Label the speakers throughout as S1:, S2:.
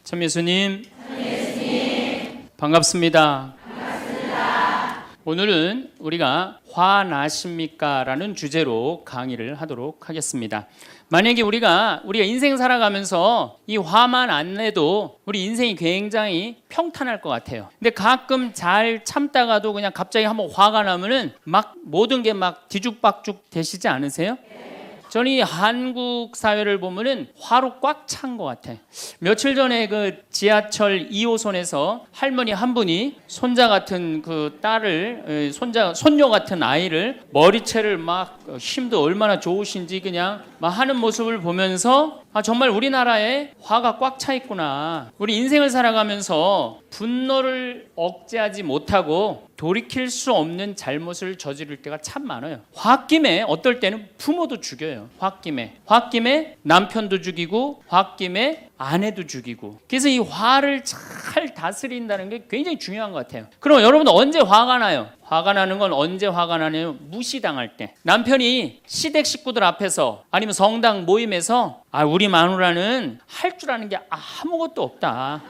S1: 참 예수님 반갑습니다. 오늘은 우리가 화나십니까? 라는 주제로 강의를 하도록 하겠습니다. 만약에 우리가 인생 살아가면서 이 화만 안 내도 우리 인생이 굉장히 평탄할 것 같아요. 근데 가끔 잘 참다가도 그냥 갑자기 한번 화가 나면은 막 모든 게 막 뒤죽박죽 되시지 않으세요? 저는 이 한국 사회를 보면은 화로 꽉 찬 것 같아. 며칠 전에 그 지하철 2호선에서 할머니 한 분이 손자 같은 그 딸을, 손녀 같은 아이를 머리채를 막 힘도 얼마나 좋으신지 그냥 막 하는 모습을 보면서 정말 우리나라에 화가 꽉 차 있구나. 우리 인생을 살아가면서 분노를 억제하지 못하고 돌이킬 수 없는 잘못을 저지를 때가 참 많아요. 홧김에 어떨 때는 부모도 죽여요. 홧김에 남편도 죽이고 홧김에 아내도 죽이고. 그래서 이 화를 잘 다스린다는 게 굉장히 중요한 것 같아요. 그럼 여러분 언제 화가 나요? 화가 나는 건 언제 화가 나냐면 무시당할 때. 남편이 시댁 식구들 앞에서 아니면 성당 모임에서 우리 마누라는 할 줄 아는 게 아무것도 없다.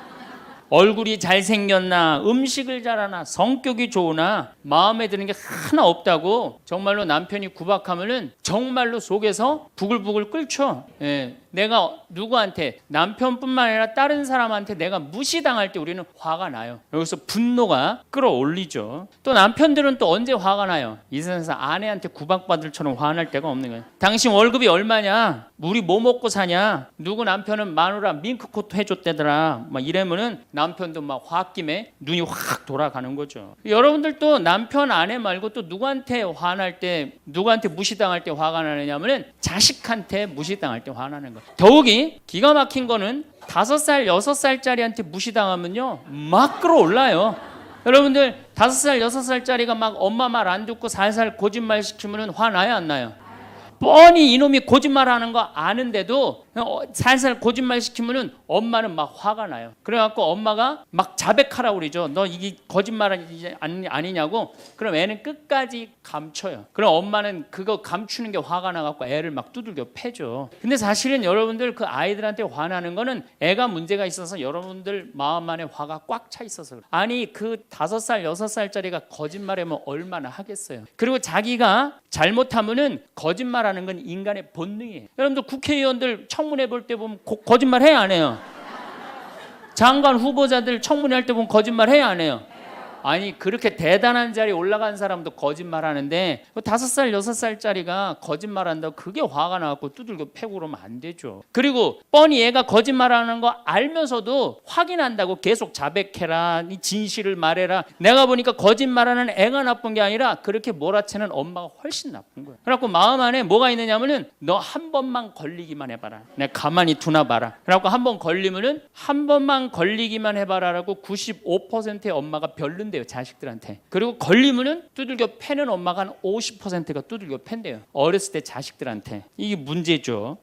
S1: 얼굴이 잘생겼나, 음식을 잘하나, 성격이 좋으나 마음에 드는 게 하나 없다고 정말로 남편이 구박하면은 정말로 속에서 부글부글 끓죠. 내가 누구한테, 남편뿐만 아니라 다른 사람한테 내가 무시당할 때 우리는 화가 나요. 여기서 분노가 끌어올리죠. 또 남편들은 또 언제 화가 나요? 이 세상에서 아내한테 구박받을 처럼 화날 때가 없는 거예요. 당신 월급이 얼마냐? 우리 뭐 먹고 사냐? 누구 남편은 마누라 밍크코트 해줬대더라. 막 이러면은 남편도 막 홧김에 눈이 확 돌아가는 거죠. 여러분들도 남편, 아내 말고 또 누구한테 화날 때, 누구한테 무시당할 때 화가 나느냐면은 자식한테 무시당할 때 화나는 거예요. 더욱이 기가 막힌 거는 5살, 6살짜리한테 무시당하면요 막 끌어올라요. 여러분들 5살, 6살짜리가 막 엄마 말 안 듣고 살살 거짓말 시키면 화나요 안 나요? 뻔히 이놈이 거짓말하는 거 아는데도 살살 거짓말 시키면은 엄마는 막 화가 나요. 그래갖고 엄마가 막 자백하라고 그러죠. 너 이게 거짓말 아니냐고. 그럼 애는 끝까지 감춰요. 그럼 엄마는 그거 감추는 게 화가 나갖고 애를 막 두들겨 패죠. 근데 사실은 여러분들 그 아이들한테 화나는 거는 애가 문제가 있어서 여러분들 마음 안에 화가 꽉 차 있어서. 아니 그 5살, 6살짜리가 거짓말하면 얼마나 하겠어요. 그리고 자기가 잘못하면은 거짓말하는 건 인간의 본능이에요. 여러분들 국회의원들 청문회 볼 때 보면 거짓말 해야 안 해요? 장관 후보자들 청문회 할 때 보면 거짓말 해야 안 해요? 아니 그렇게 대단한 자리에 올라간 사람도 거짓말하는데 5살, 6살짜리가 거짓말한다고 그게 화가 나갖고 두들겨 패고 그러면 안 되죠. 그리고 뻔히 얘가 거짓말하는 거 알면서도 확인한다고 계속 자백해라, 진실을 말해라. 내가 보니까 거짓말하는 애가 나쁜 게 아니라 그렇게 몰아채는 엄마가 훨씬 나쁜 거예요. 그래갖고 마음 안에 뭐가 있느냐면은 너 한 번만 걸리기만 해봐라. 내가 가만히 두나 봐라. 그래갖고 한 번 걸리면은 한 번만 걸리기만 해봐라라고 95%의 엄마가 별론데 자식들한테. 그리고 걸리면은 두들겨 패는 엄마가 한 50%가 두들겨 팬대요. 어렸을 때 자식들한테. 이게 문제죠.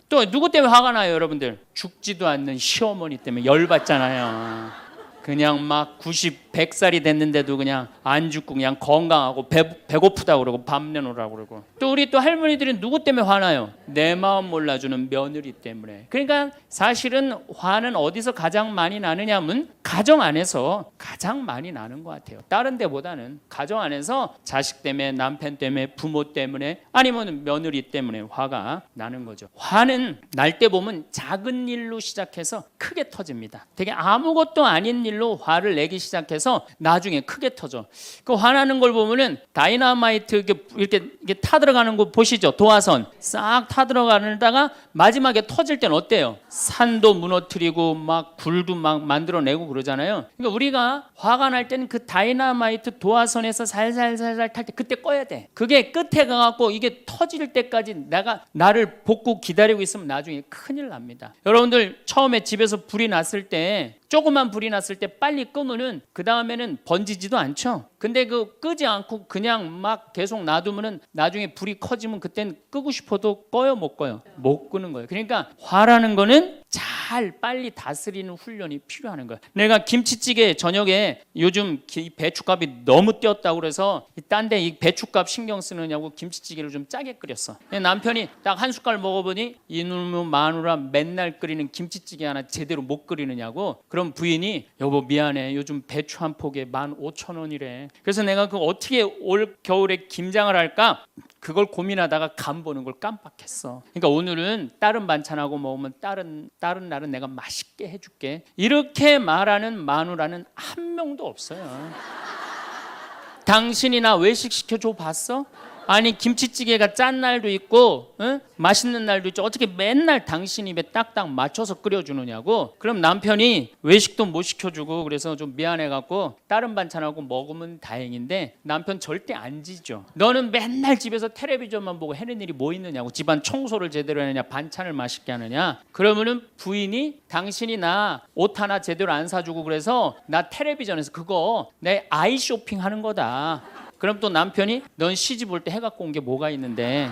S1: 또 누구 때문에 화가 나요, 여러분들? 죽지도 않는 시어머니 때문에 열받잖아요. 그냥 막 90, 100살이 됐는데도 그냥 안 죽고 그냥 건강하고 배고프다고 그러고 밥 내놓으라고 그러고. 또 우리 또 할머니들은 누구 때문에 화나요? 내 마음 몰라주는 며느리 때문에. 그러니까 사실은 화는 어디서 가장 많이 나느냐면 가정 안에서 가장 많이 나는 것 같아요. 다른 데보다는 가정 안에서 자식 때문에, 남편 때문에, 부모 때문에, 아니면 며느리 때문에 화가 나는 거죠. 화는 날 때 보면 작은 일로 시작해서 크게 터집니다. 되게 아무것도 아닌 일로 화를 내기 시작해서 나중에 크게 터져. 그 화나는 걸 보면은 다이너마이트 이렇게 타들어가는 거 보시죠? 도화선 싹 타들어가다가 마지막에 터질 때는 어때요? 산도 무너뜨리고 막 불도 막 만들어내고 그러잖아요. 그러니까 우리가 화가 날 때는 그 다이너마이트 도화선에서 살살살살 탈 때 그때 꺼야 돼. 그게 끝에 가갖고 이게 터질 때까지 나를 복구 기다리고 있으면 나중에 큰일 납니다. 여러분들 처음에 집에서 불이 났을 때 조그만 불이 났을 때 빨리 끄면은 그 다음에는 번지지도 않죠. 근데 그 끄지 않고 그냥 막 계속 놔두면은 나중에 불이 커지면 그땐 끄고 싶어도 꺼요, 못 꺼요? 못 끄는 거예요. 그러니까 화라는 거는 잘 빨리 다스리는 훈련이 필요한 거야. 내가 김치찌개 저녁에 요즘 배춧값이 너무 뛰었다고 그래서 딴 데 이 배춧값 신경 쓰느냐고 김치찌개를 좀 짜게 끓였어. 남편이 딱 한 숟갈 먹어보니 이놈의 마누라 맨날 끓이는 김치찌개 하나 제대로 못 끓이느냐고. 그럼 부인이 여보 미안해 요즘 배추 한 포기에 15,000원이래. 그래서 내가 그 어떻게 올 겨울에 김장을 할까 그걸 고민하다가 간 보는 걸 깜빡했어. 그러니까 오늘은 다른 반찬하고 먹으면 다른 날은 내가 맛있게 해줄게. 이렇게 말하는 마누라는 한 명도 없어요. 당신이나 외식 시켜줘 봤어? 아니 김치찌개가 짠 날도 있고 맛있는 날도 있죠. 어떻게 맨날 당신 입에 딱딱 맞춰서 끓여주느냐고. 그럼 남편이 외식도 못 시켜주고 그래서 좀 미안해갖고 다른 반찬하고 먹으면 다행인데 남편 절대 안 지죠. 너는 맨날 집에서 텔레비전만 보고 해는 일이 뭐 있느냐고. 집안 청소를 제대로 하느냐 반찬을 맛있게 하느냐. 그러면은 부인이 당신이 나 옷 하나 제대로 안 사주고 그래서 나 텔레비전에서 그거 내 아이 쇼핑하는 거다. 그럼 또 남편이 넌 시집 올 때 해갖고 온 게 뭐가 있는데.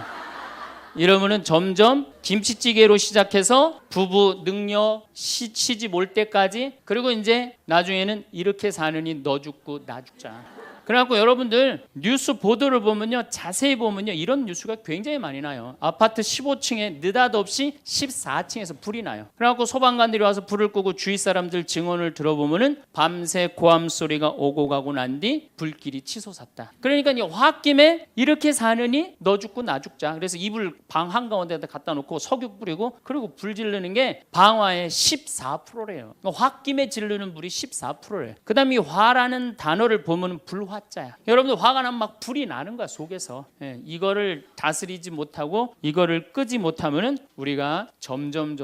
S1: 이러면은 점점 김치찌개로 시작해서 부부 능력 시집 올 때까지, 그리고 이제 나중에는 이렇게 사느니 너 죽고 나 죽자. 그래갖고 여러분들 뉴스 보도를 보면요, 자세히 보면요, 이런 뉴스가 굉장히 많이 나요. 아파트 15층에 느닷없이 14층에서 불이 나요. 그래갖고 소방관들이 와서 불을 끄고 주위 사람들 증언을 들어보면은 밤새 고함 소리가 오고 가고 난 뒤 불길이 치솟았다. 그러니까 이 홧김에 이렇게 사느니 너 죽고 나 죽자. 그래서 이불 방 한가운데다 갖다 놓고 석유 뿌리고 그리고 불 지르는 게 방화의 14%래요. 홧김에 지르는 불이 14%래요. 그 다음에 이 화라는 단어를 보면 불화자야. 여러분들 화가 나면 막 불이 나는 거야 속에서. 이거를 다스리지 못하고 이거를 끄지 못하면은 우리가 점점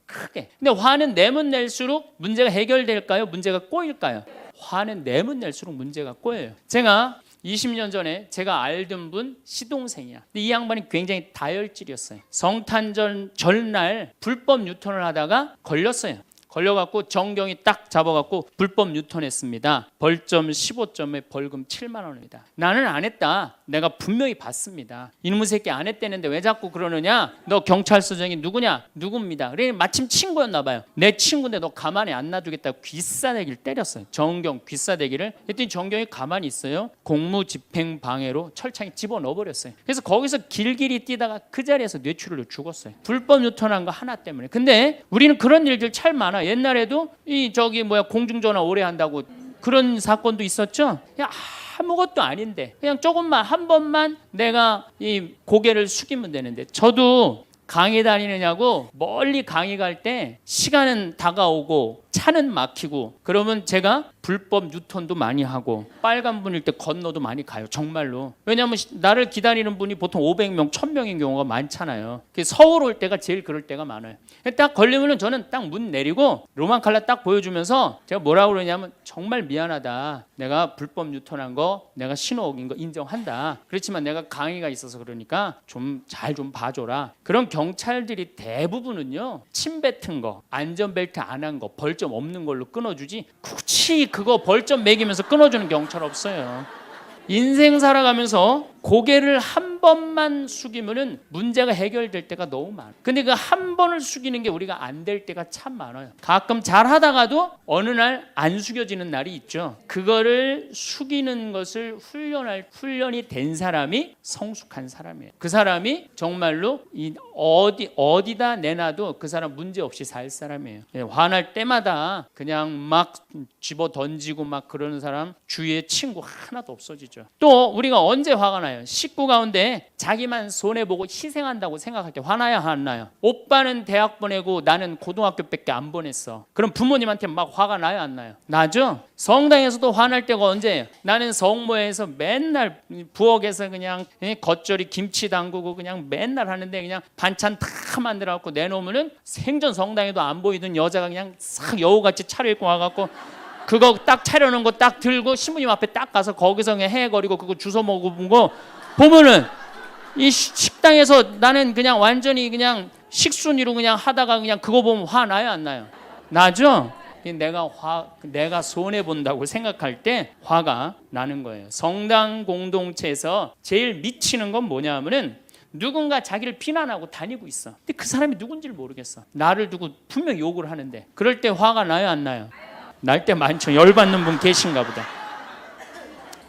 S1: 크게. 근데 화는 내면 낼수록 문제가 해결될까요? 문제가 꼬일까요? 화는 내면 낼수록 문제가 꼬여요. 제가 20년 전에 제가 알던 분 시동생이야. 근데 이 양반이 굉장히 다혈질이었어요. 성탄절 전날 불법 유턴을 하다가 걸렸어요. 걸려갖고 정경이 딱 잡아갖고 불법 유턴했습니다. 벌점 15점에 벌금 7만 원입니다. 나는 안 했다. 내가 분명히 봤습니다. 이놈의 새끼 안 했다는데 왜 자꾸 그러느냐? 너 경찰서장이 누구냐? 누굽니다. 그래 마침 친구였나 봐요. 내 친구인데 너 가만히 안 놔두겠다고 귀싸대기를 때렸어요. 정경 귀싸대기를. 했더니 정경이 가만히 있어요. 공무집행방해로 철창에 집어넣어버렸어요. 그래서 거기서 길길이 뛰다가 그 자리에서 뇌출혈로 죽었어요. 불법 유턴한 거 하나 때문에. 근데 우리는 그런 일들 참 많아. 옛날에도 공중전화 오래 한다고 그런 사건도 있었죠. 그냥 아무것도 아닌데 그냥 조금만 한 번만 내가 이 고개를 숙이면 되는데. 저도 강의 다니느냐고 멀리 강의 갈 때 시간은 다가오고 차는 막히고 그러면 제가 불법 유턴도 많이 하고 빨간불일 때 건너도 많이 가요. 정말로. 왜냐하면 나를 기다리는 분이 보통 500명, 1000명인 경우가 많잖아요. 서울 올 때가 제일 그럴 때가 많아요. 딱 걸리면은 저는 딱 문 내리고 로만 칼라 딱 보여주면서 제가 뭐라고 그러냐면 정말 미안하다. 내가 불법 유턴한 거 내가 신호 어긴 거 인정한다. 그렇지만 내가 강의가 있어서 그러니까 좀 잘 좀 봐줘라. 그런 경찰들이 대부분은요 침 뱉은 거, 안전벨트 안 한 거, 벌점 없는 걸로 끊어주지 굳이 그거 벌점 매기면서 끊어주는 경찰 없어요. 인생 살아가면서 고개를 한 번만 숙이면은 문제가 해결될 때가 너무 많아. 근데 그 한 번을 숙이는 게 우리가 안 될 때가 참 많아요. 가끔 잘 하다가도 어느 날 안 숙여지는 날이 있죠. 그거를 숙이는 것을 훈련이 된 사람이 성숙한 사람이에요. 그 사람이 정말로 어디다 내놔도 그 사람 문제 없이 살 사람이에요. 화날 때마다 그냥 막 집어 던지고 막 그러는 사람 주위에 친구 하나도 없어지죠. 또 우리가 언제 화가 나요? 식구 가운데 자기만 손해보고 희생한다고 생각할 때 화나야 안 나요? 오빠는 대학 보내고 나는 고등학교밖에 안 보냈어. 그럼 부모님한테 막 화가 나요 안 나요? 나죠? 성당에서도 화날 때가 언제예요? 나는 성모에서 맨날 부엌에서 그냥 겉절이 김치 담그고 그냥 맨날 하는데 그냥 반찬 다 만들어갖고 내놓으면은 생전 성당에도 안 보이던 여자가 그냥 싹 여우같이 차려입고 와갖고 그거 딱 차려놓은 거 딱 들고 신부님 앞에 딱 가서 거기서 그냥 헤거리고 그거 주워 먹어본 거 보면은 이 식당에서 나는 그냥 완전히 그냥 식순이로 그냥 하다가 그냥 그거 보면 화 나요 안 나요? 나죠? 내가 손해 본다고 생각할 때 화가 나는 거예요. 성당 공동체에서 제일 미치는 건 뭐냐면은 누군가 자기를 비난하고 다니고 있어. 근데 그 사람이 누군지를 모르겠어. 나를 두고 분명 욕을 하는데 그럴 때 화가 나요, 안 나요? 날 때 많죠. 열받는 분 계신가 보다.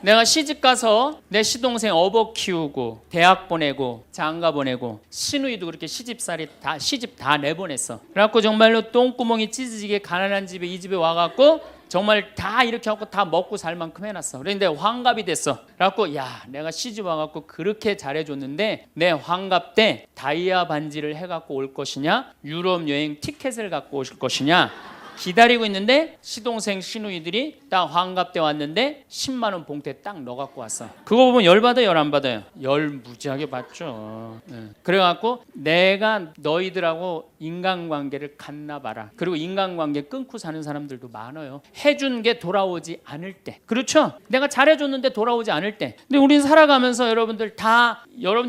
S1: 내가 시집 가서 내 시동생 어버 키우고 대학 보내고 장가 보내고 시누이도 그렇게 시집 다 내보냈어. 그래갖고 정말로 똥구멍이 찢어지게 가난한 집에 이 집에 와갖고 정말 다 이렇게 하고 다 먹고 살 만큼 해놨어. 그런데 환갑이 됐어. 그래갖고 야, 내가 시집 와갖고 그렇게 잘해줬는데 내 환갑 때 다이아 반지를 해갖고 올 것이냐, 유럽 여행 티켓을 갖고 오실 것이냐 기다리고 있는데 시동생 시누이들이 딱 환갑 때 왔는데 10만 원 봉투에 딱 넣어 갖고 왔어. 그거 보면 열 받아요, 열 안 받아요? 열 무지하게 받죠. 그래갖고 내가 너희들하고 인간관계를 갖나 봐라. 그리고 인간관계 끊고 사는 사람들도 많아요. 해준 게 돌아오지 않을 때. 그렇죠? 내가 잘해줬는데 돌아오지 않을 때. 근데 우린 살아가면서 여러분들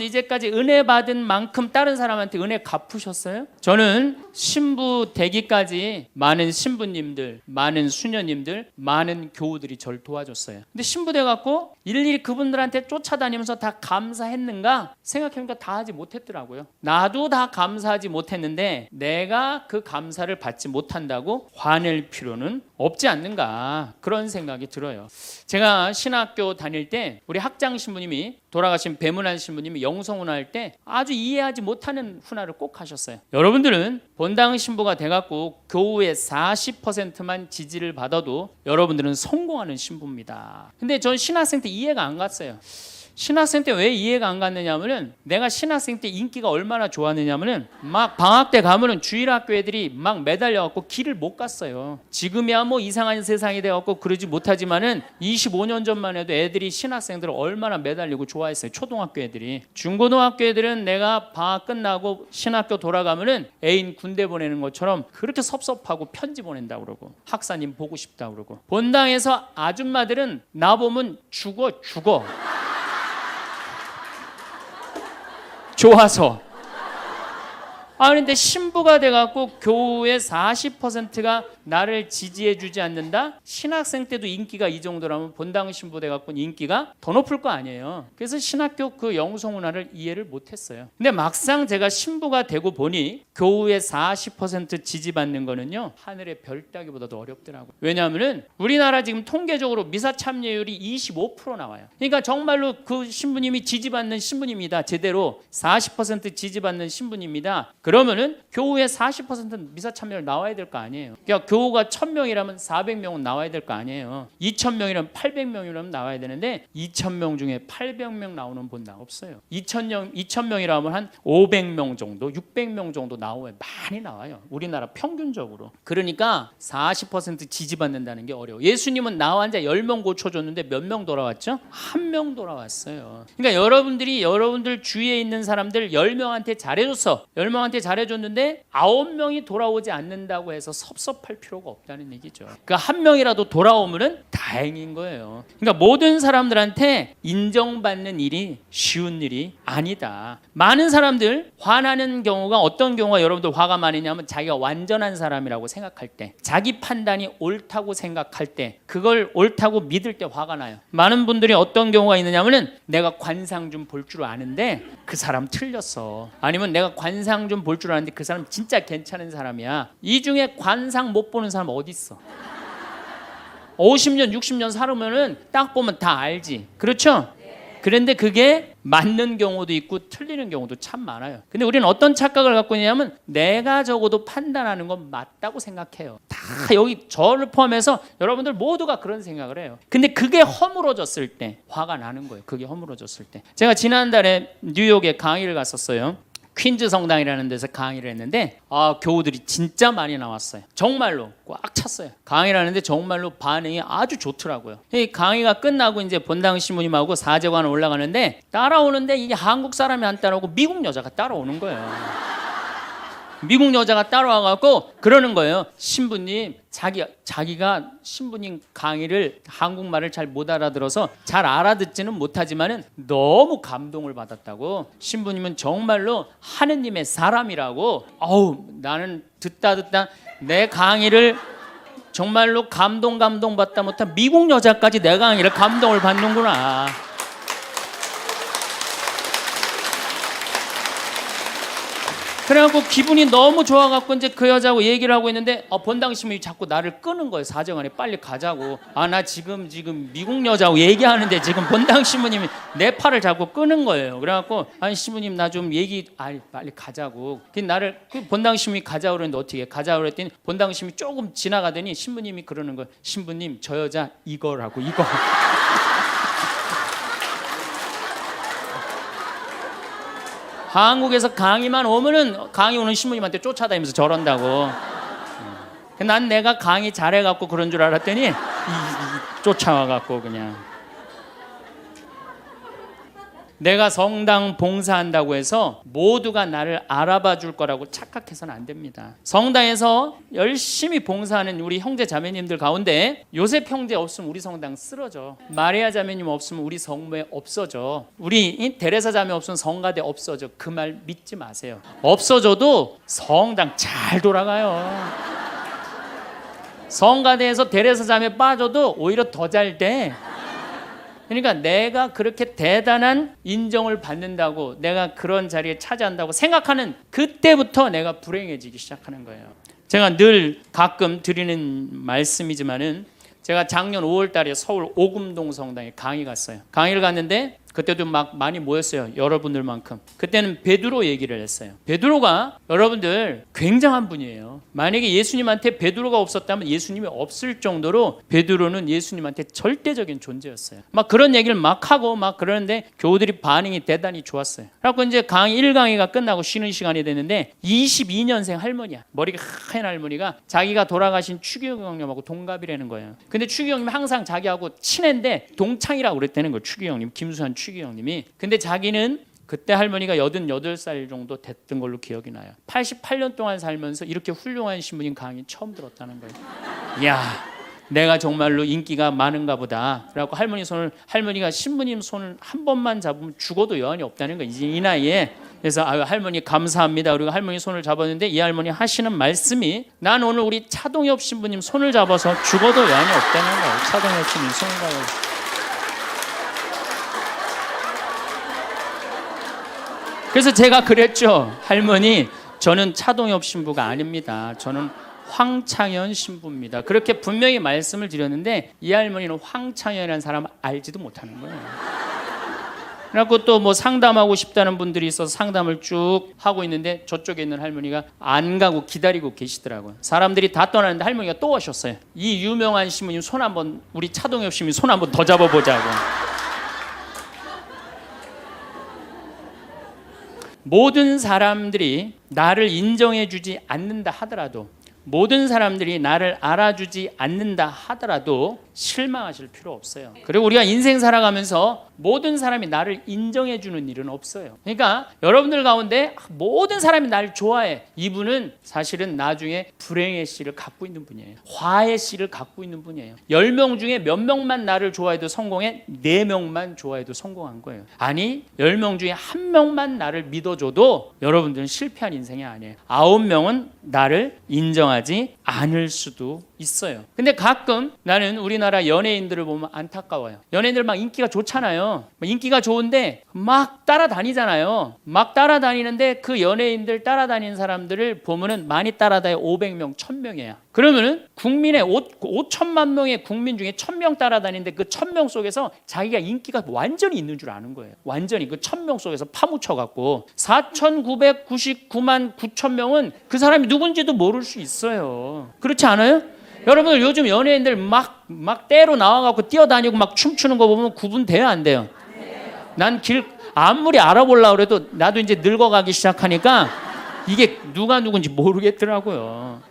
S1: 이제까지 은혜 받은 만큼 다른 사람한테 은혜 갚으셨어요? 저는 신부 되기까지 많은 신부님들, 많은 수녀님들, 많은 교우들이 저를 도와줬어요. 근데 신부 돼갖고 일일이 그분들한테 쫓아다니면서 다 감사했는가? 생각해보니까 다 하지 못했더라고요. 나도 다 감사하지 못했는데 내가 그 감사를 받지 못한다고 화낼 필요는 없지 않는가, 그런 생각이 들어요. 제가 신학교 다닐 때 우리 학장 신부님이, 돌아가신 배문환 신부님이 영성훈화 할 때 아주 이해하지 못하는 훈화를 꼭 하셨어요. 여러분들은 본당 신부가 돼갖고 교우의 40%만 지지를 받아도 여러분들은 성공하는 신부입니다. 근데 전 신학생 때 이해가 안 갔어요. 신학생 때 왜 이해가 안 갔느냐면은, 내가 신학생 때 인기가 얼마나 좋았느냐면은 막 방학 때 가면은 주일학교 애들이 막 매달려갖고 길을 못 갔어요. 지금이야 뭐 이상한 세상이 돼갖고 그러지 못하지만은 25년 전만 해도 애들이 신학생들을 얼마나 매달리고 좋아했어요. 초등학교 애들이. 중고등학교 애들은 내가 방학 끝나고 신학교 돌아가면은 애인 군대 보내는 것처럼 그렇게 섭섭하고 편지 보낸다고 그러고 학사님 보고 싶다고 그러고, 본당에서 아줌마들은 나 보면 죽어. 좋아서. 그런데 신부가 돼갖고 교우의 40%가 나를 지지해주지 않는다? 신학생 때도 인기가 이 정도라면 본당 신부 돼갖고 인기가 더 높을 거 아니에요. 그래서 신학교 그 영성훈화를 이해를 못했어요. 근데 막상 제가 신부가 되고 보니 교우의 40% 지지받는 거는요, 하늘의 별 따기보다도 어렵더라고요. 왜냐하면은 우리나라 지금 통계적으로 미사 참여율이 25% 나와요. 그러니까 정말로 그 신부님이 지지받는 신부님이다, 제대로 40% 지지받는 신부님이다, 그러면은 교우의 40% 미사 참여율 나와야 될 거 아니에요. 그러니까 교우가 1000명이라면 400명은 나와야 될 거 아니에요. 2000명이라면 800명이라면 나와야 되는데 2000명 중에 800명 나오는 본당 없어요. 2000명이라면 한 500명 정도, 600명 정도 나와요. 많이 나와요. 우리나라 평균적으로. 그러니까 40% 지지받는다는 게 어려워. 예수님은 나 환자 10명 고쳐줬는데 몇 명 돌아왔죠? 1명 돌아왔어요. 그러니까 여러분들 주위에 있는 사람들 10명한테 잘해줬어. 10명한테 잘해줬는데 9명이 돌아오지 않는다고 해서 섭섭할 필요가 없다는 얘기죠. 그러니까 한 명이라도 돌아오면은 다행인 거예요. 그러니까 모든 사람들한테 인정받는 일이 쉬운 일이 아니다. 많은 사람들 화나는 경우가, 어떤 경우가 여러분들 화가 많으냐면 자기가 완전한 사람이라고 생각할 때, 자기 판단이 옳다고 생각할 때, 그걸 옳다고 믿을 때 화가 나요. 많은 분들이 어떤 경우가 있느냐면은 내가 관상 좀 볼 줄 아는데 그 사람 틀렸어. 아니면 내가 관상 좀 볼 줄 아는데 그 사람 진짜 괜찮은 사람이야. 이 중에 관상 못 보는 사람 어디 있어? 50년 60년 살으면은 딱 보면 다 알지. 그렇죠? 그런데 그게 맞는 경우도 있고 틀리는 경우도 참 많아요. 근데 우리는 어떤 착각을 갖고 있냐면 내가 적어도 판단하는 건 맞다고 생각해요. 다 여기 저를 포함해서 여러분들 모두가 그런 생각을 해요. 근데 그게 허물어졌을 때 화가 나는 거예요. 그게 허물어졌을 때. 제가 지난달에 뉴욕에 강의를 갔었어요. 퀸즈 성당이라는 데서 강의를 했는데 교우들이 진짜 많이 나왔어요. 정말로 꽉 찼어요. 강의를 하는데 정말로 반응이 아주 좋더라고요. 이 강의가 끝나고 이제 본당 신부님하고 사제관을 올라가는데 따라오는데 이게 한국 사람이 안 따라오고 미국 여자가 따라오는 거예요. 미국 여자가 따라와갖고 그러는 거예요. 신부님, 자기가 신부님 강의를 한국말을 잘 못 알아들어서 잘 알아듣지는 못하지만은 너무 감동을 받았다고. 신부님은 정말로 하느님의 사람이라고. 나는 듣다 내 강의를 정말로 감동 받다 못한 미국 여자까지 내 강의를 감동을 받는구나. 그래갖고 기분이 너무 좋아갖고 이제 그 여자하고 얘기를 하고 있는데 본당 신부님이 자꾸 나를 끄는 거예요. 사정안에 빨리 가자고. 나 지금 미국 여자하고 얘기하는데 지금 본당 신부님이 내 팔을 자꾸 끄는 거예요. 그래갖고 아니 신부님 나 좀 빨리 가자고. 나를 본당 신부님이 가자고 그러는데 어떻게 가자고 그랬더니 본당 신부님이 조금 지나가더니 신부님이 그러는 거예요. 신부님 저 여자 이거라고 이거. 한국에서 강의만 오면은 강의 오는 신부님한테 쫓아다니면서 저런다고. 난 내가 강의 잘해갖고 그런 줄 알았더니 쫓아와갖고 그냥. 내가 성당 봉사한다고 해서 모두가 나를 알아봐 줄 거라고 착각해서는 안 됩니다. 성당에서 열심히 봉사하는 우리 형제 자매님들 가운데 요셉 형제 없으면 우리 성당 쓰러져. 마리아 자매님 없으면 우리 성모에 없어져. 우리 데레사 자매 없으면 성가대 없어져. 그 말 믿지 마세요. 없어져도 성당 잘 돌아가요. 성가대에서 데레사 자매 빠져도 오히려 더 잘 돼. 그러니까 내가 그렇게 대단한 인정을 받는다고 내가 그런 자리에 차지한다고 생각하는 그때부터 내가 불행해지기 시작하는 거예요. 제가 늘 가끔 드리는 말씀이지만은 제가 작년 5월 달에 서울 오금동 성당에 강의 갔어요. 강의를 갔는데 그때도 막 많이 모였어요. 여러분들만큼. 그때는 베드로 얘기를 했어요. 베드로가 여러분들 굉장한 분이에요. 만약에 예수님한테 베드로가 없었다면 예수님이 없을 정도로 베드로는 예수님한테 절대적인 존재였어요. 막 그런 얘기를 막 하고 막 그러는데 교우들이 반응이 대단히 좋았어요. 그래서 이제 강의 1강의가 끝나고 쉬는 시간이 됐는데 22년생 할머니야. 머리가 하얀 할머니가 자기가 돌아가신 추기경 형님하고 동갑이라는 거예요. 근데 추기경 형님 항상 자기하고 친한데 동창이라고 그랬다는 거예요. 추기경 형님, 김수환 추기경 형님이. 근데 자기는 그때 할머니가 88살 정도 됐던 걸로 기억이 나요. 88년 동안 살면서 이렇게 훌륭한 신부님 강의 처음 들었다는 거예요. 이야, 내가 정말로 인기가 많은가 보다. 그래갖고 할머니가 신부님 손을 한 번만 잡으면 죽어도 여한이 없다는 거예요. 이제 이 나이에. 그래서 할머니 감사합니다. 그리고 할머니 손을 잡았는데 이 할머니 하시는 말씀이 난 오늘 우리 차동엽 신부님 손을 잡아서 죽어도 여한이 없다는 거예요. 차동엽 신부님 손을 잡아서. 그래서 제가 그랬죠. 할머니, 저는 차동엽 신부가 아닙니다. 저는 황창현 신부입니다. 그렇게 분명히 말씀을 드렸는데 이 할머니는 황창현이라는 사람을 알지도 못하는 거예요. 그래갖고 또 뭐 상담하고 싶다는 분들이 있어서 상담을 쭉 하고 있는데 저쪽에 있는 할머니가 안 가고 기다리고 계시더라고요. 사람들이 다 떠나는데 할머니가 또 오셨어요. 이 유명한 신부님 손 한번, 우리 차동엽 신부님 손 한번 더 잡아보자고. 모든 사람들이 나를 인정해주지 않는다 하더라도, 모든 사람들이 나를 알아주지 않는다 하더라도 실망하실 필요 없어요. 그리고 우리가 인생 살아가면서 모든 사람이 나를 인정해주는 일은 없어요. 그러니까 여러분들 가운데 모든 사람이 나를 좋아해. 이분은 사실은 나중에 불행의 씨를 갖고 있는 분이에요. 화의 씨를 갖고 있는 분이에요. 10명 중에 몇 명만 나를 좋아해도 성공해? 4명만 좋아해도 성공한 거예요. 아니 10명 중에 1명만 나를 믿어줘도 여러분들은 실패한 인생이 아니에요. 9명은 나를 인정하지 않을 수도 있어요. 근데 가끔 나는 우리나라 연예인들을 보면 안타까워요. 연예인들 막 인기가 좋잖아요. 인기가 좋은데 막 따라다니잖아요. 막 따라다니는데 그 연예인들 따라다니는 사람들을 보면은 많이 따라다녀 500명, 1000명이야. 그러면은 국민의 5천만 명의 국민 중에 1000명 따라다니는데 그 1000명 속에서 자기가 인기가 완전히 있는 줄 아는 거예요. 완전히 그 1000명 속에서 파묻혀갖고 4999만 9천명은 그 사람이 누군지도 모를 수 있어요. 그렇지 않아요? 여러분들 요즘 연예인들 막 때로 나와갖고 뛰어다니고 막 춤추는 거 보면 구분돼요, 안 돼요? 난 아무리 알아보려고 해도 나도 이제 늙어가기 시작하니까 이게 누가 누군지 모르겠더라고요.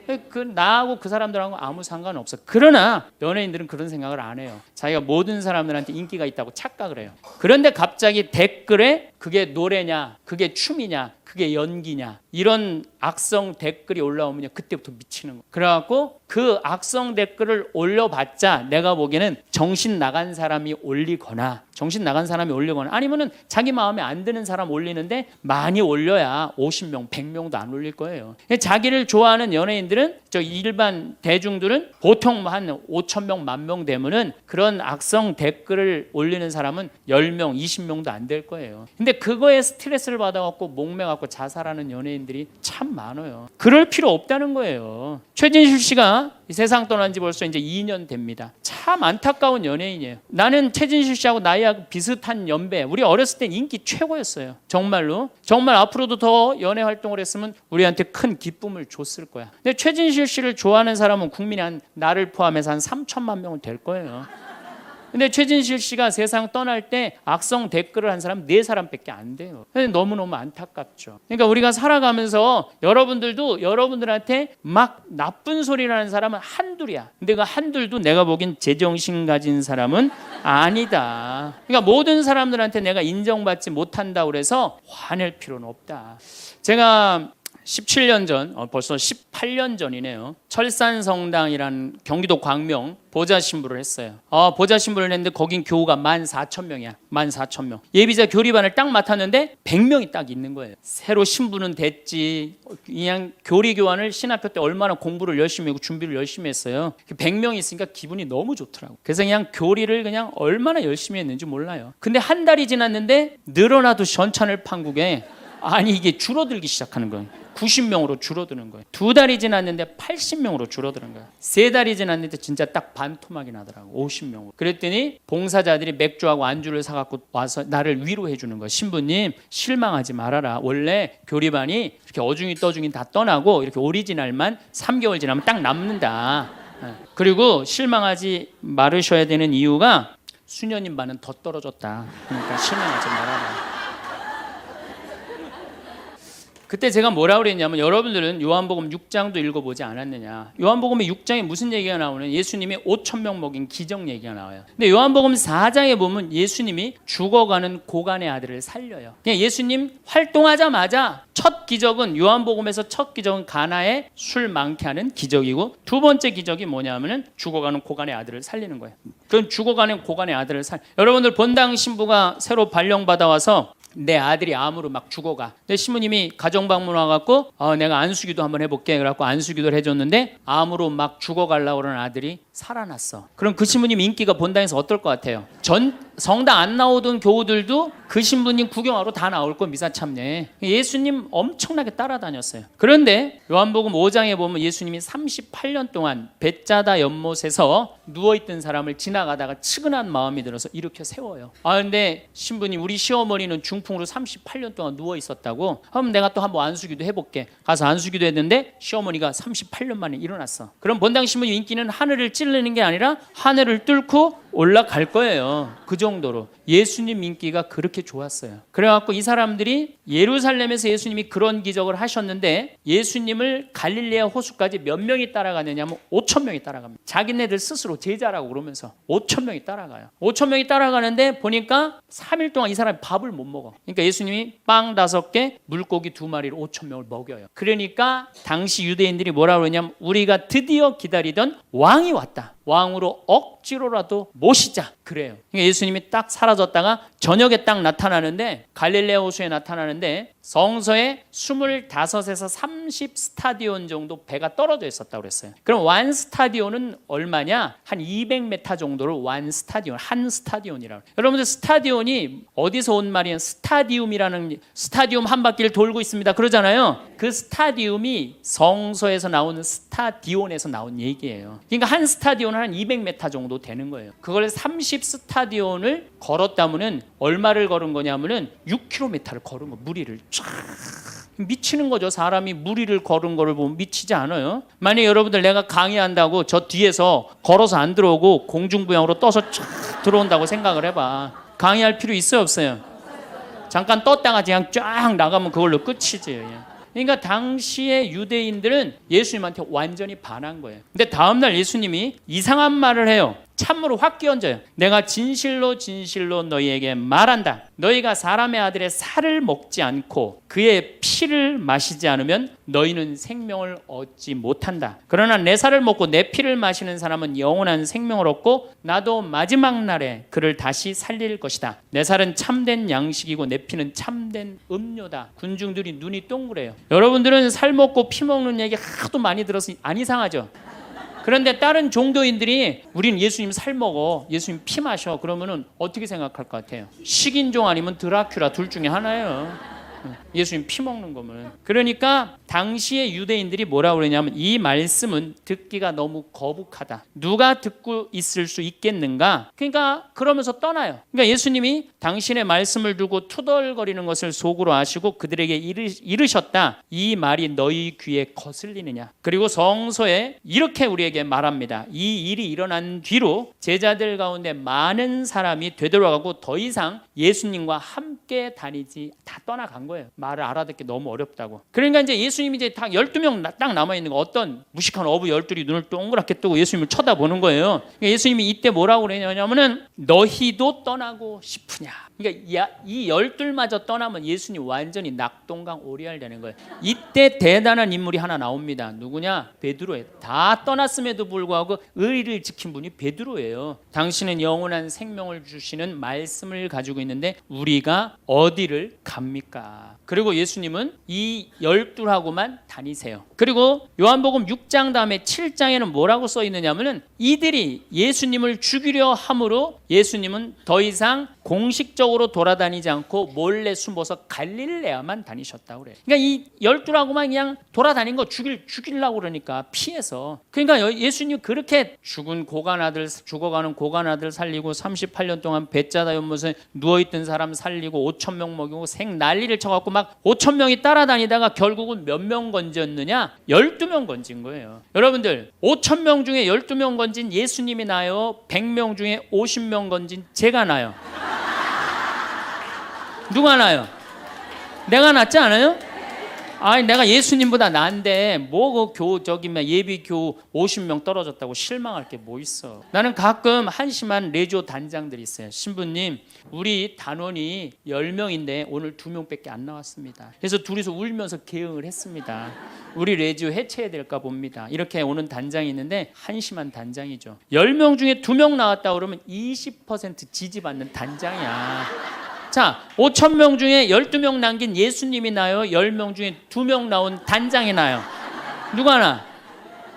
S1: 나하고 그 사람들하고 아무 상관없어. 그러나 연예인들은 그런 생각을 안 해요. 자기가 모든 사람들한테 인기가 있다고 착각을 해요. 그런데 갑자기 댓글에 그게 노래냐, 그게 춤이냐, 그게 연기냐, 이런 악성 댓글이 올라오면 그때부터 미치는 거예요. 그래갖고 그 악성 댓글을 올려봤자 내가 보기에는 정신 나간 사람이 올리거나 정신 나간 사람이 올리거나 아니면은 자기 마음에 안 드는 사람 올리는데 많이 올려야 50명, 100명도 안 올릴 거예요. 자기를 좋아하는 연예인들은 저 일반 대중들은 보통 한 5,000명, 10,000명 되면은 그런 악성 댓글을 올리는 사람은 10명, 20명도 안 될 거예요. 근데 그거에 스트레스를 받아갖고 목매갖고 자살하는 연예인들이 참 많아요. 그럴 필요 없다는 거예요. 최진실 씨가 이 세상 떠난 지 벌써 이제 2년 됩니다. 참 안타까운 연예인이에요. 나는 최진실 씨하고 나이하고 비슷한 연배. 우리 어렸을 땐 인기 최고였어요. 정말로. 정말 앞으로도 더 연예 활동을 했으면 우리한테 큰 기쁨을 줬을 거야. 근데 최진실 씨를 좋아하는 사람은 국민이 한 나를 포함해서 한 3천만 명은 될 거예요. 근데 최진실 씨가 세상 떠날 때 악성 댓글을 한 사람 4사람밖에 안 돼요. 너무너무 안타깝죠. 그러니까 우리가 살아가면서 여러분들도 여러분들한테 막 나쁜 소리를 하는 사람은 한둘이야. 근데 그 한둘도 내가 보기엔 제정신 가진 사람은 아니다. 그러니까 모든 사람들한테 내가 인정받지 못한다고 그래서 화낼 필요는 없다. 제가 17년 전, 벌써 18년 전이네요. 철산성당이라는 경기도 광명 보좌 신부를 했어요. 보좌 신부를 했는데 거긴 교우가 14,000명이야. 14,000명. 예비자 교리반을 딱 맡았는데 100명이 딱 있는 거예요. 새로 신부는 됐지. 그냥 교리 교환을 신학교 때 얼마나 공부를 열심히 하고 준비를 열심히 했어요. 100명이 있으니까 기분이 너무 좋더라고. 그래서 그냥 교리를 그냥 얼마나 열심히 했는지 몰라요. 근데 한 달이 지났는데 늘어나도 전찬을 판국에 아니 이게 줄어들기 시작하는 거예요. 90명으로 줄어드는 거예요. 2달이 지났는데 80명으로 줄어드는 거예요. 3달이 지났는데 진짜 딱 반토막이 나더라고. 50명으로. 그랬더니 봉사자들이 맥주하고 안주를 사갖고 와서 나를 위로해 주는 거예요. 신부님 실망하지 말아라. 원래 교리반이 이렇게 어중이 떠중이 다 떠나고 이렇게 오리지널만 3개월 지나면 딱 남는다. 그리고 실망하지 말으셔야 되는 이유가 수녀님 반은 더 떨어졌다. 그러니까 실망하지 말아라. 그때 제가 뭐라 그랬냐면 여러분들은 요한복음 6장도 읽어보지 않았느냐. 요한복음의 6장에 무슨 얘기가 나오는 예수님이 5,000명 먹인 기적 얘기가 나와요. 근데 요한복음 4장에 보면 예수님이 죽어가는 고간의 아들을 살려요. 그냥 예수님 활동하자마자 첫 기적은 요한복음에서 첫 기적은 가나에 술 많게 하는 기적이고 두 번째 기적이 뭐냐면은 죽어가는 고간의 아들을 살리는 거예요. 그럼 죽어가는 고간의 아들을 여러분들 본당 신부가 새로 발령받아 와서 내 아들이 암으로 막 죽어가. 근데 신부님이 가정방문 와갖고 내가 안수기도 한번 해볼게. 그래갖고 안수기도를 해줬는데 암으로 막 죽어가려고 그러는 아들이 살아났어. 그럼 그 신부님 인기가 본당에서 어떨 것 같아요? 성당 안 나오던 교우들도 그 신부님 구경하러 다 나올 거 미사 참여에. 예수님 엄청나게 따라다녔어요. 그런데 요한복음 5장에 보면 예수님이 38년 동안 벳자다 연못에서 누워있던 사람을 지나가다가 측은한 마음이 들어서 일으켜 세워요. 근데 신부님 우리 시어머니는 중풍으로 38년 동안 누워있었다고. 그럼 내가 또 한번 안수기도 해볼게. 가서 안수기도 했는데 시어머니가 38년 만에 일어났어. 그럼 본당 신부님 인기는 하늘을 찌르는 게 아니라 하늘을 뚫고 올라갈 거예요. 그 정도로 예수님 인기가 그렇게 좋았어요. 그래갖고 이 사람들이 예루살렘에서 예수님이 그런 기적을 하셨는데 예수님을 갈릴레아 호수까지 몇 명이 따라가느냐면 5,000명이 따라갑니다. 자기네들 스스로 제자라고 그러면서 5,000명이 따라가요. 5,000명이 따라가는데 보니까 3일 동안 이 사람이 밥을 못 먹어. 그러니까 예수님이 빵 5개, 물고기 2마리로 5,000명을 먹여요. 그러니까 당시 유대인들이 뭐라고 그러냐면 우리가 드디어 기다리던 왕이 왔다. 왕으로 억지로라도 모시자. 그래요. 그러니까 예수님이 딱 사라졌다가 저녁에 딱 나타나는데 갈릴레아 호수에 나타나는데 성서에 25에서 30 스타디온 정도 배가 떨어져 있었다고 그랬어요. 그럼 완 스타디온은 얼마냐? 한 200m 정도를 완 스타디온, 한 스타디온이라고. 여러분들 스타디온이 어디서 온 말이에요? 스타디움이라는 스타디움 한 바퀴를 돌고 있습니다. 그러잖아요. 그 스타디움이 성서에서 나오는 스타디온에서 나온 얘기예요. 그러니까 한 스타디온은 한 200m 정도 되는 거예요. 그걸 30 스타디온을 걸었다면은 얼마를 걸은 거냐면은 6km를 걸은 거. 무리를 쫙 미치는 거죠. 사람이 무리를 걸은 거를 보면 미치지 않아요. 만약 여러분들 내가 강의한다고 저 뒤에서 걸어서 안 들어오고 공중부양으로 떠서 쫙 들어온다고 생각을 해봐. 강의할 필요 있어요 없어요? 잠깐 떴다가 그냥 쫙 나가면 그걸로 끝이지. 그러니까 당시의 유대인들은 예수님한테 완전히 반한 거예요. 근데 다음날 예수님이 이상한 말을 해요. 찬물을 확 끼얹어요. 내가 진실로 진실로 너희에게 말한다. 너희가 사람의 아들의 살을 먹지 않고 그의 피를 마시지 않으면 너희는 생명을 얻지 못한다. 그러나 내 살을 먹고 내 피를 마시는 사람은 영원한 생명을 얻고 나도 마지막 날에 그를 다시 살릴 것이다. 내 살은 참된 양식이고 내 피는 참된 음료다. 군중들이 눈이 동그래요. 여러분들은 살 먹고 피 먹는 얘기 하도 많이 들어서 안 이상하죠? 그런데 다른 종교인들이 우리는 예수님 살 먹어, 예수님 피 마셔, 그러면은 어떻게 생각할 것 같아요? 식인종 아니면 드라큘라 둘 중에 하나예요. 예수님 피 먹는 거면. 그러니까 당시의 유대인들이 뭐라고 그러냐면 이 말씀은 듣기가 너무 거북하다. 누가 듣고 있을 수 있겠는가? 그러니까 그러면서 떠나요. 그러니까 예수님이 당신의 말씀을 두고 투덜거리는 것을 속으로 아시고 그들에게 이르셨다. 이 말이 너희 귀에 거슬리느냐? 그리고 성서에 이렇게 우리에게 말합니다. 이 일이 일어난 뒤로 제자들 가운데 많은 사람이 되돌아가고 더 이상 예수님과 함께 다니지 다 떠나간 거예요. 말을 알아듣기 너무 어렵다고. 그러니까 이제 예수님이 이제 딱 12명 딱 남아 있는 거, 어떤 무식한 어부 12이 눈을 동그랗게 뜨고 예수님을 쳐다보는 거예요. 그러니까 예수님이 이때 뭐라고 그러냐면은 너희도 떠나고 싶으냐. 그러니까 이 12마저 떠나면 예수님 완전히 낙동강 오리알 되는 거예요. 이때 대단한 인물이 하나 나옵니다. 누구냐? 베드로예요. 다 떠났음에도 불구하고 의리를 지킨 분이 베드로예요. 당신은 영원한 생명을 주시는 말씀을 가지고 있는데 우리가 어디를 갑니까? 그리고 예수님은 이 12하고만 다니세요. 그리고 요한복음 6장 다음에 7장에는 뭐라고 써 있느냐면은 이들이 예수님을 죽이려 함으로 예수님은 더 이상 공식적으로 돌아다니지 않고 몰래 숨어서 갈릴레아만 다니셨다고 그래요. 그러니까 이 12라고만 그냥 돌아다닌 거 죽이려고 그러니까 피해서. 그러니까 예수님 그렇게 죽어가는 고간 아들 살리고 38년 동안 배짜다 연못에 누워있던 사람 살리고 5천 명 먹이고 생 난리를 쳐갖고 막 5천 명이 따라다니다가 결국은 몇 명 건졌느냐? 12명 건진 거예요. 여러분들 5천 명 중에 12명 건진 예수님이 나요? 100명 중에 50명 건진 제가 나요? 누가 나요? 내가 낫지 않아요? 아니 내가 예수님보다 나은데 뭐 그 예비교 50명 떨어졌다고 실망할 게 뭐 있어. 나는 가끔 한심한 레지오 단장들이 있어요. 신부님 우리 단원이 10명인데 오늘 2명밖에 안 나왔습니다. 그래서 둘이서 울면서 개응을 했습니다. 우리 레지오 해체해야 될까 봅니다. 이렇게 오는 단장이 있는데 한심한 단장이죠. 10명 중에 2명 나왔다 그러면 20% 지지받는 단장이야. 자, 5천 명 중에 12명 남긴 예수님이 나요? 10명 중에 2명 나온 단장이 나요? 누가 나?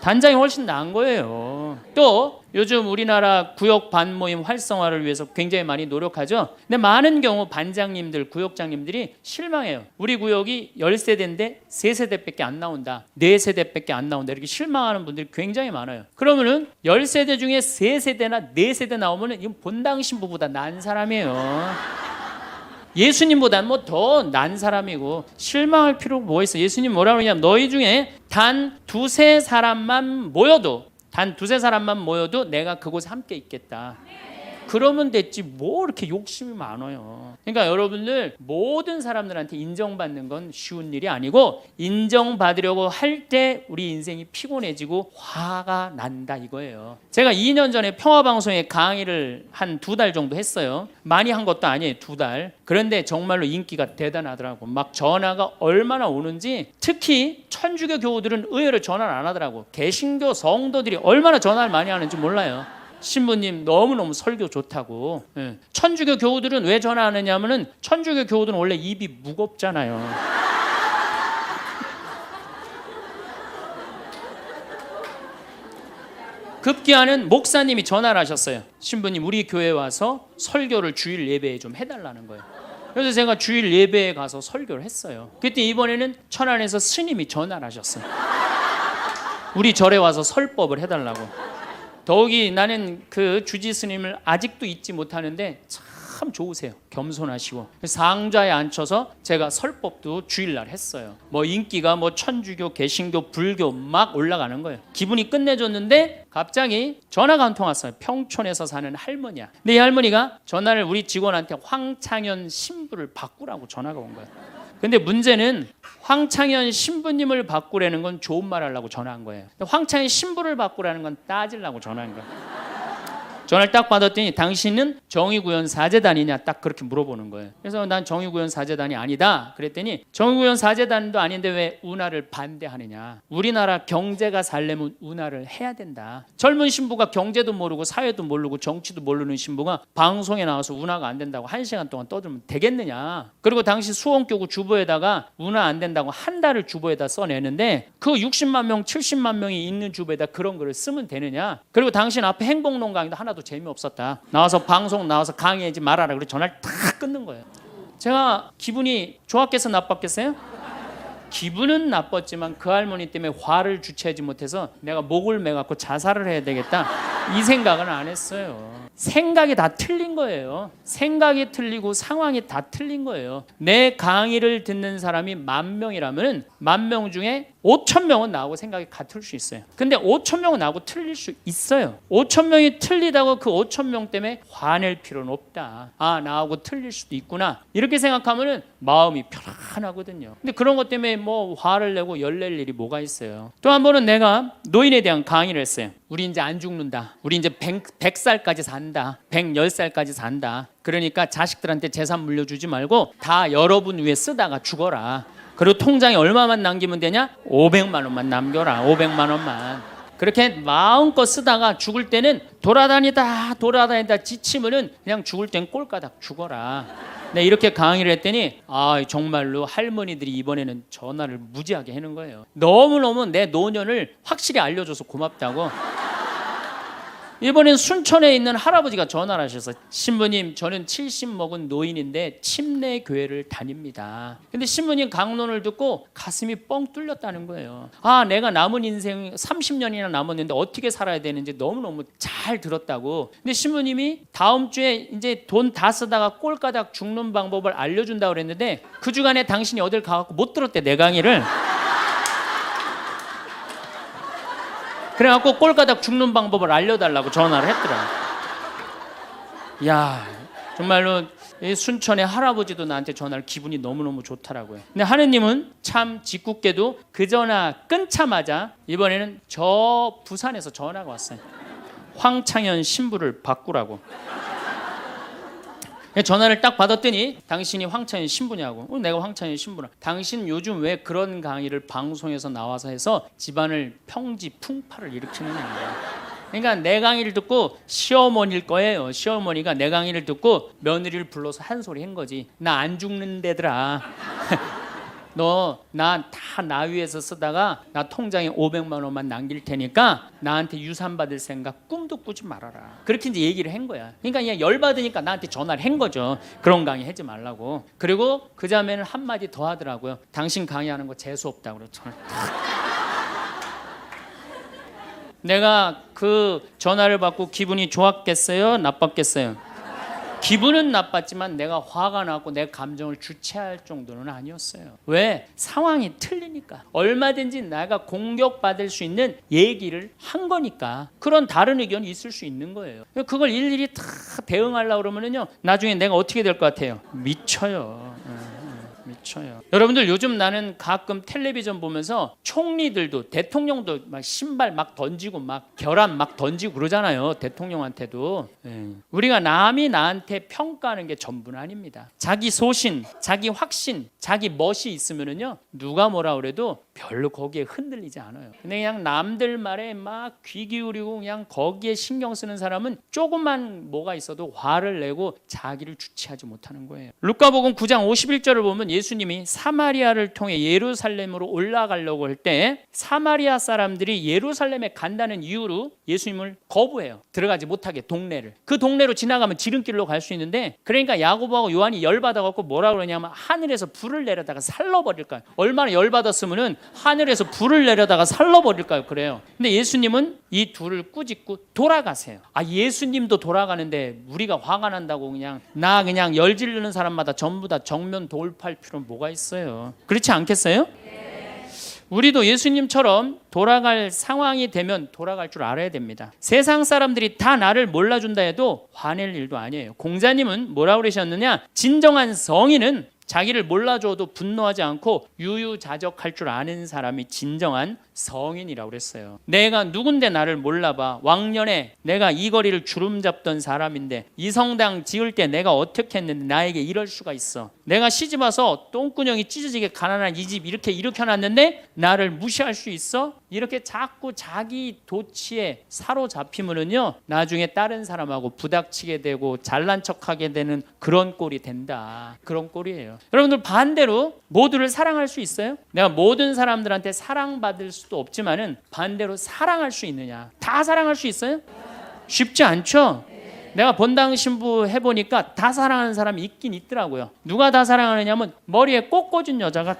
S1: 단장이 훨씬 나은 거예요. 또 요즘 우리나라 구역 반모임 활성화를 위해서 굉장히 많이 노력하죠. 근데 많은 경우 반장님들, 구역장님들이 실망해요. 우리 구역이 10세대인데 3세대밖에 안 나온다. 4세대밖에 안 나온다. 이렇게 실망하는 분들이 굉장히 많아요. 그러면은 10세대 중에 3세대나 4세대 나오면은 이건 본당 신부보다 나은 사람이에요. 예수님보다는 뭐 더 난 사람이고 실망할 필요가 뭐 있어. 예수님 뭐라고 그러냐면 너희 중에 단 2-3 사람만 모여도 내가 그곳에 함께 있겠다. 그러면 됐지 뭐 이렇게 욕심이 많아요. 그러니까 여러분들 모든 사람들한테 인정받는 건 쉬운 일이 아니고 인정받으려고 할 때 우리 인생이 피곤해지고 화가 난다 이거예요. 제가 2년 전에 평화방송에 강의를 한 2달 정도 했어요. 많이 한 것도 아니에요. 2달. 그런데 정말로 인기가 대단하더라고. 막 전화가 얼마나 오는지. 특히 천주교 교우들은 의외로 전화를 안 하더라고. 개신교 성도들이 얼마나 전화를 많이 하는지 몰라요. 신부님 너무너무 설교 좋다고. 천주교 교우들은 왜 전화 안 하냐면은 천주교 교우들은 원래 입이 무겁잖아요. 급기야는 목사님이 전화를 하셨어요. 신부님 우리 교회 와서 설교를 주일 예배에 좀 해달라는 거예요. 그래서 제가 주일 예배에 가서 설교를 했어요. 그때 이번에는 천안에서 스님이 전화를 하셨어요. 우리 절에 와서 설법을 해달라고. 더욱이 나는 그 주지 스님을 아직도 잊지 못하는데 참 좋으세요. 겸손하시고. 상좌에 앉혀서 제가 설법도 주일날 했어요. 뭐 인기가 뭐 천주교, 개신교, 불교 막 올라가는 거예요. 기분이 끝내줬는데 갑자기 전화가 한 통 왔어요. 평촌에서 사는 할머니야. 근데 이 할머니가 전화를 우리 직원한테 황창현 신부를 바꾸라고 전화가 온 거예요. 근데 문제는 황창현 신부님을 바꾸라는 건 좋은 말 하려고 전화한 거예요. 황창현 신부를 바꾸라는 건 따지려고 전화한 거예요. 전화를 딱 받았더니 당신은 정의구현사재단이냐 딱 그렇게 물어보는 거예요. 그래서 난 정의구현사재단이 아니다 그랬더니 정의구현사재단도 아닌데 왜 운하를 반대하느냐. 우리나라 경제가 살려면 운하를 해야 된다. 젊은 신부가 경제도 모르고 사회도 모르고 정치도 모르는 신부가 방송에 나와서 운하가 안 된다고 1시간 동안 떠들면 되겠느냐. 그리고 당시 수원교구 주보에다가 운하 안 된다고 한 달을 주보에다 써내는데 그 60만 명 70만 명이 있는 주보에다 그런 글을 쓰면 되느냐. 그리고 당신 앞에 행복론 강의도 하나도 재미없었다. 나와서 방송 나와서 강의하지 말아라. 그리고 전화를 탁 끊는 거예요. 제가 기분이 좋았겠어 나빴겠어요? 기분은 나빴지만 그 할머니 때문에 화를 주체하지 못해서 내가 목을 매갖고 자살을 해야 되겠다 이 생각은 안 했어요. 생각이 다 틀린 거예요. 생각이 틀리고 상황이 다 틀린 거예요. 내 강의를 듣는 사람이 10,000명이라면 10,000명 중에 5,000명은 나하고 생각이 같을 수 있어요. 근데 5,000명은 나하고 틀릴 수 있어요. 5,000명이 틀리다고 그 5,000명 때문에 화낼 필요는 없다. 아, 나하고 틀릴 수도 있구나. 이렇게 생각하면은 마음이 편안하거든요. 근데 그런 것 때문에 뭐 화를 내고 열낼 일이 뭐가 있어요. 또 한 번은 내가 노인에 대한 강의를 했어요. 우리 이제 안 죽는다. 우리 이제 100살까지 산다. 110살까지 산다. 그러니까 자식들한테 재산 물려주지 말고 다 여러분 위해 쓰다가 죽어라. 그리고 통장에 얼마만 남기면 되냐? 500만 원만 남겨라. 500만 원만. 그렇게 마음껏 쓰다가 죽을 때는 돌아다니다 지치면은 그냥 죽을 땐 꼴까닥 죽어라. 네, 이렇게 강의를 했더니 정말로 할머니들이 이번에는 전화를 무지하게 하는 거예요. 너무너무 내 노년을 확실히 알려줘서 고맙다고. 이번엔 순천에 있는 할아버지가 전화를 하셔서 신부님 저는 70 먹은 노인인데 침례 교회를 다닙니다. 근데 신부님 강론을 듣고 가슴이 뻥 뚫렸다는 거예요. 내가 남은 인생 30년이나 남았는데 어떻게 살아야 되는지 너무너무 잘 들었다고. 근데 신부님이 다음 주에 이제 돈 다 쓰다가 꼴까닥 죽는 방법을 알려준다고 그랬는데 그 주간에 당신이 어딜 가갖고 못 들었대 내 강의를. 그래갖고 꼴가닥 죽는 방법을 알려달라고 전화를 했더라. 야, 정말로 이 순천의 할아버지도 나한테 전화를 기분이 너무너무 좋더라고요. 근데 하느님은 참 짓궂게도 그 전화 끊자마자 이번에는 저 부산에서 전화가 왔어요. 황창현 신부를 바꾸라고. 전화를 딱 받았더니 당신이 황창현 신부냐고. 내가 황창현 신부라. 당신 요즘 왜 그런 강의를 방송에서 나와서 해서 집안을 평지 풍파를 일으키느냐. 그러니까 내 강의를 듣고 시어머니일 거예요. 시어머니가 내 강의를 듣고 며느리를 불러서 한 소리 한 거지. 나 안 죽는데더라. 너 나 위에서 쓰다가 나 통장에 500만 원만 남길 테니까 나한테 유산 받을 생각 꿈도 꾸지 말아라. 그렇게 이제 얘기를 한 거야. 그러니까 그냥 열받으니까 나한테 전화를 한 거죠. 그런 강의 하지 말라고. 그리고 그 자매는 한마디 더 하더라고요. 당신 강의하는 거 재수 없다고 그랬죠. 내가 그 전화를 받고 기분이 좋았겠어요? 나빴겠어요? 기분은 나빴지만 내가 화가 나고 내 감정을 주체할 정도는 아니었어요. 왜? 상황이 틀리니까. 얼마든지 내가 공격받을 수 있는 얘기를 한 거니까. 그런 다른 의견이 있을 수 있는 거예요. 그걸 일일이 다 대응하려고 그러면요 나중에 내가 어떻게 될 것 같아요? 미쳐요. 미쳐요. 여러분들 요즘 나는 가끔 텔레비전 보면서 총리들도 대통령도 막 신발 막 던지고 막 결함 막 던지고 그러잖아요. 대통령한테도. 우리가 남이 나한테 평가하는 게 전부는 아닙니다. 자기 소신, 자기 확신, 자기 멋이 있으면은요 누가 뭐라 그래도 별로 거기에 흔들리지 않아요. 근데 그냥 남들 말에 막 귀 기울이고 그냥 거기에 신경 쓰는 사람은 조금만 뭐가 있어도 화를 내고 자기를 주체하지 못하는 거예요. 루카복음 9장 51절을 보면 예수님이 사마리아를 통해 예루살렘으로 올라가려고 할 때 사마리아 사람들이 예루살렘에 간다는 이유로 예수님을 거부해요. 들어가지 못하게 동네를. 그 동네로 지나가면 지름길로 갈 수 있는데 그러니까 야고보하고 요한이 열받아갖고 뭐라 그러냐면 하늘에서 불을 내려다가 살러버릴까요? 얼마나 열받았으면은 하늘에서 불을 내려다가 살러버릴까요? 그래요. 근데 예수님은 이 둘을 꾸짖고 돌아가세요. 예수님도 돌아가는데 우리가 화가 난다고 그냥 열 지르는 사람마다 전부 다 정면 돌파할 필요는 뭐가 있어요? 그렇지 않겠어요? 우리도 예수님처럼 돌아갈 상황이 되면 돌아갈 줄 알아야 됩니다. 세상 사람들이 다 나를 몰라준다 해도 화낼 일도 아니에요. 공자님은 뭐라고 그러셨느냐? 진정한 성인은 자기를 몰라줘도 분노하지 않고 유유자적할 줄 아는 사람이 진정한 성인이라고 그랬어요. 내가 누군데 나를 몰라봐. 왕년에 내가 이 거리를 주름잡던 사람인데 이 성당 지을 때 내가 어떻게 했는데 나에게 이럴 수가 있어. 내가 시집 와서 똥구녕이 찢어지게 가난한 이 집 이렇게 일으켜놨는데 나를 무시할 수 있어? 이렇게 자꾸 자기 도취에 사로잡히면은요, 나중에 다른 사람하고 부닥치게 되고 잘난 척하게 되는 그런 꼴이 된다. 그런 꼴이에요. 여러분들 반대로 모두를 사랑할 수 있어요? 내가 모든 사람들한테 사랑받을 수도 없지만은 반대로 사랑할 수 있느냐? 다 사랑할 수 있어요? 쉽지 않죠? 내가 본당 신부 해보니까 다 사랑하는 사람이 있긴 있더라고요. 누가 다 사랑하느냐면 머리에 꽃 꽂은 여자가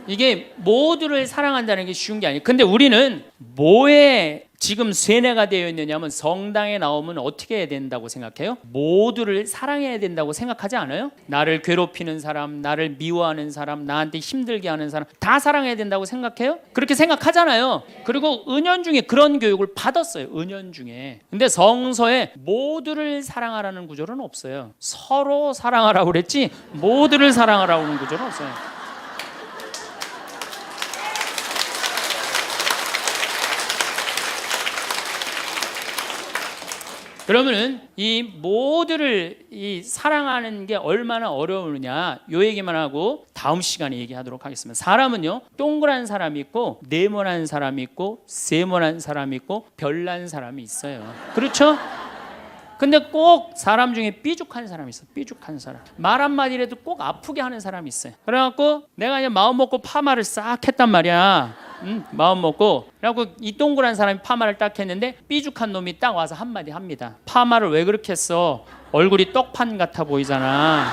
S1: 이게 모두를 사랑한다는 게 쉬운 게 아니에요. 근데 우리는 뭐에 지금 세뇌가 되어 있느냐면 성당에 나오면 어떻게 해야 된다고 생각해요? 모두를 사랑해야 된다고 생각하지 않아요? 나를 괴롭히는 사람, 나를 미워하는 사람, 나한테 힘들게 하는 사람 다 사랑해야 된다고 생각해요? 그렇게 생각하잖아요. 그리고 은연중에 그런 교육을 받았어요. 은연중에. 근데 성서에 모두를 사랑하라는 구절은 없어요. 서로 사랑하라고 그랬지 모두를 사랑하라고 하는 구절은 없어요. 그러면은 이 모두를 이 사랑하는 게 얼마나 어려우느냐 요 얘기만 하고 다음 시간에 얘기하도록 하겠습니다. 사람은요 동그란 사람이 있고 네모난 사람이 있고 세모난 사람이 있고 별난 사람이 있어요. 그렇죠? 근데 꼭 사람 중에 삐죽한 사람이 있어. 삐죽한 사람. 말 한마디라도 꼭 아프게 하는 사람이 있어요. 그래갖고 내가 이제 마음 먹고 파마를 싹 했단 말이야. 마음 먹고 그래갖고 이 동그란 사람이 파마를 딱 했는데 삐죽한 놈이 딱 와서 한마디 합니다. 파마를 왜 그렇게 했어? 얼굴이 떡판 같아 보이잖아.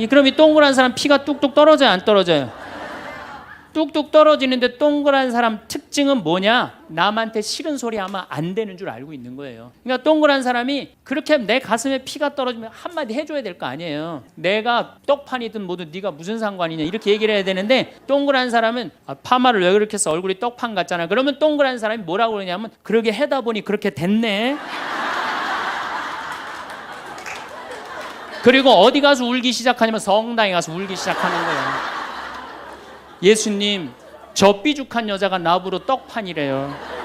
S1: 그럼 이 동그란 사람 피가 뚝뚝 떨어져요 안 떨어져요? 뚝뚝 떨어지는데 동그란 사람 특징은 뭐냐? 남한테 싫은 소리 하면 안 되는 줄 알고 있는 거예요. 그러니까 동그란 사람이 그렇게 내 가슴에 피가 떨어지면 한마디 해줘야 될 거 아니에요. 내가 떡판이든 뭐든 네가 무슨 상관이냐 이렇게 얘기를 해야 되는데 동그란 사람은 파마를 왜 그렇게 해서 얼굴이 떡판 같잖아. 그러면 동그란 사람이 뭐라고 그러냐면 그러게 해다 보니 그렇게 됐네. 그리고 어디 가서 울기 시작하냐면 성당에 가서 울기 시작하는 거예요. 예수님, 저 삐죽한 여자가 나보러 떡판이래요.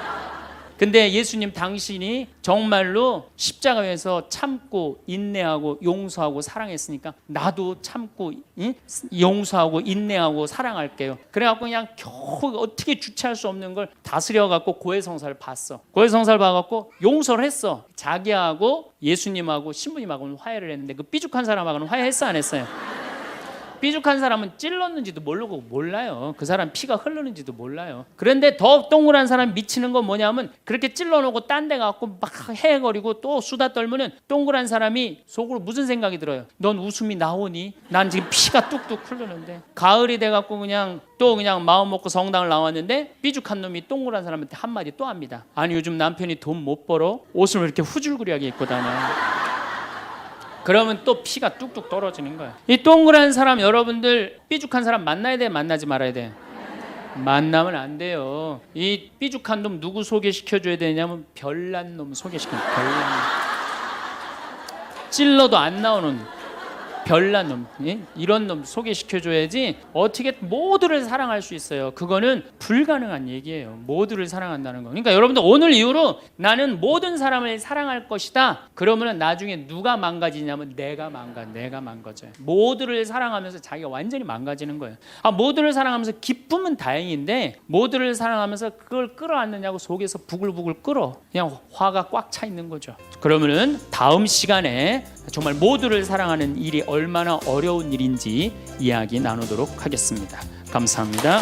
S1: 근데 예수님 당신이 정말로 십자가에서 참고 인내하고 용서하고 사랑했으니까 나도 참고 용서하고 인내하고 사랑할게요. 그래갖고 그냥 겨우 어떻게 주체할 수 없는 걸 다스려갖고 고해성사를 봤어. 고해성사를 봐갖고 용서를 했어. 자기하고 예수님하고 신부님하고는 화해를 했는데 그 삐죽한 사람하고는 화해했어 안 했어요? 삐죽한 사람은 찔렀는지도 모르고 몰라요. 그 사람 피가 흐르는지도 몰라요. 그런데 더 동그란 사람 미치는 건 뭐냐면 그렇게 찔러놓고 딴 데 가고 막 헤거리고 또 수다 떨면은 동그란 사람이 속으로 무슨 생각이 들어요? 넌 웃음이 나오니? 난 지금 피가 뚝뚝 흐르는데. 가을이 돼갖고 그냥 마음 먹고 성당을 나왔는데 삐죽한 놈이 동그란 사람한테 한마디 또 합니다. 아니 요즘 남편이 돈 못 벌어? 옷을 왜 이렇게 후줄구리하게 입고 다녀? 그러면 또 피가 뚝뚝 떨어지는 거야. 이 동그란 사람 여러분들 삐죽한 사람 만나야 돼 만나지 말아야 돼? 만나면 안 돼요. 이 삐죽한 놈 누구 소개시켜줘야 되냐면 별난 놈 소개시켜요. 별난 놈. 찔러도 안 나오는 별난 놈, 이런 놈 소개시켜줘야지 어떻게 모두를 사랑할 수 있어요. 그거는 불가능한 얘기예요. 모두를 사랑한다는 거. 그러니까 여러분들 오늘 이후로 나는 모든 사람을 사랑할 것이다. 그러면 나중에 누가 망가지냐면 내가 망가져요. 모두를 사랑하면서 자기가 완전히 망가지는 거예요. 모두를 사랑하면서 기쁨은 다행인데 모두를 사랑하면서 그걸 끌어안느냐고 속에서 부글부글 끓어. 그냥 화가 꽉 차 있는 거죠. 그러면은 다음 시간에 정말 모두를 사랑하는 일이 얼마나 어려운 일인지 이야기 나누도록 하겠습니다. 감사합니다.